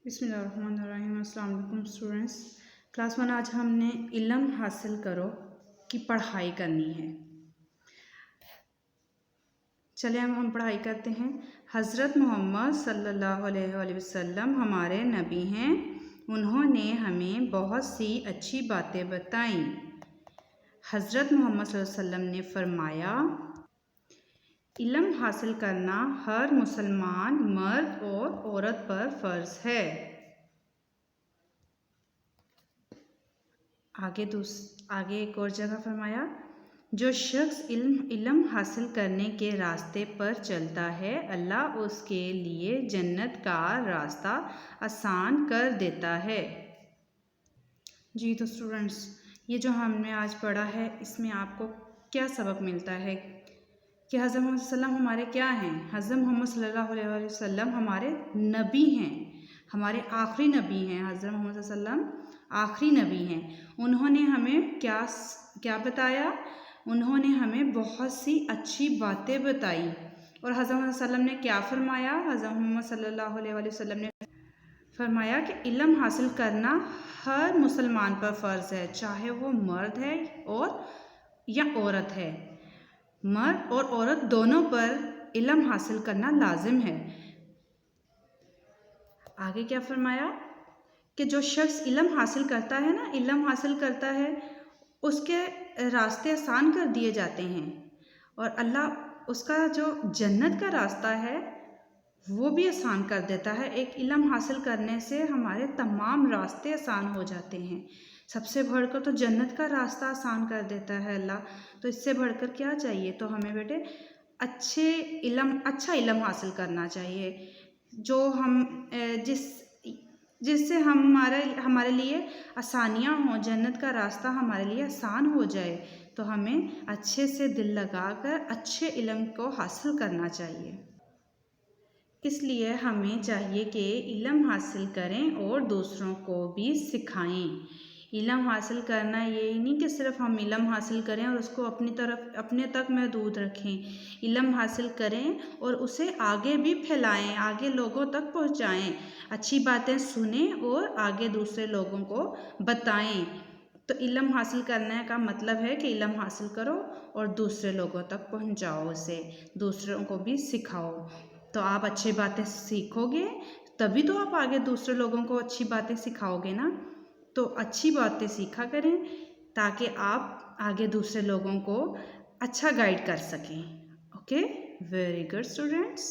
بسم اللہ الرحمن الرحیم۔ السلام علیکم اسٹوڈنٹس۔ کلاس 1 آج ہم نے علم حاصل کرو کی پڑھائی کرنی ہے۔ چلے ہم پڑھائی کرتے ہیں۔ حضرت محمد صلی اللہ علیہ وآلہ وسلم ہمارے نبی ہیں، انہوں نے ہمیں بہت سی اچھی باتیں بتائیں۔ حضرت محمد صلی اللہ علیہ وسلم نے فرمایا، علم حاصل کرنا ہر مسلمان مرد اور عورت پر فرض ہے۔ آگے ایک اور جگہ فرمایا، جو شخص علم حاصل کرنے کے راستے پر چلتا ہے، اللہ اس کے لیے جنت کا راستہ آسان کر دیتا ہے۔ جی تو اسٹوڈنٹس، یہ جو ہم نے آج پڑھا ہے، اس میں آپ کو کیا سبق ملتا ہے کہ حضرت محمد صلی اللہ علیہ وسلم ہمارے کیا ہیں؟ حضرت محمد صلی اللہ علیہ وسلم ہمارے نبی ہیں، ہمارے آخری نبی ہیں۔ حضرت محمد صلی اللہ علیہ وسلم آخری نبی ہیں۔ انہوں نے ہمیں کیا بتایا؟ انہوں نے ہمیں بہت سی اچھی باتیں بتائی۔ اور حضرت محمد صلی اللہ علیہ وسلم نے کیا فرمایا؟ حضرت محمد صلی اللہ علیہ وسلم نے فرمایا کہ علم حاصل کرنا ہر مسلمان پر فرض ہے، چاہے وہ مرد ہے یا عورت ہے۔ مرد اور عورت دونوں پر علم حاصل کرنا لازم ہے۔ آگے کیا فرمایا کہ جو شخص علم حاصل کرتا ہے اس کے راستے آسان کر دیے جاتے ہیں، اور اللہ اس کا جو جنت کا راستہ ہے وہ بھی آسان کر دیتا ہے۔ ایک علم حاصل کرنے سے ہمارے تمام راستے آسان ہو جاتے ہیں۔ سب سے بڑھ کر تو جنت کا راستہ آسان کر دیتا ہے اللہ، تو اس سے بڑھ کر کیا چاہیے؟ تو ہمیں بیٹے اچھا علم حاصل کرنا چاہیے، جو جس سے ہمارے لیے آسانیاں ہوں، جنت کا راستہ ہمارے لیے آسان ہو جائے۔ تو ہمیں اچھے سے دل لگا کر اچھے علم کو حاصل کرنا چاہیے۔ اس لیے ہمیں چاہیے کہ علم حاصل کریں اور دوسروں کو بھی سکھائیں۔ علم حاصل کرنا یہ نہیں کہ صرف ہم علم حاصل کریں اور اس کو اپنے تک محدود رکھیں۔ علم حاصل کریں اور اسے آگے بھی پھیلائیں، آگے لوگوں تک پہنچائیں، اچھی باتیں سنیں اور آگے دوسرے لوگوں کو بتائیں۔ تو علم حاصل کرنے کا مطلب ہے کہ علم حاصل کرو اور دوسرے لوگوں تک پہنچاؤ، اسے دوسروں کو بھی سکھاؤ۔ تو آپ اچھی باتیں سیکھو گے تبھی تو آپ آگے دوسرے لوگوں کو اچھی باتیں سکھاؤ گے نا۔ تو اچھی باتیں سیکھا کریں تاکہ آپ آگے دوسرے لوگوں کو اچھا گائیڈ کر سکیں۔ Okay, very good students.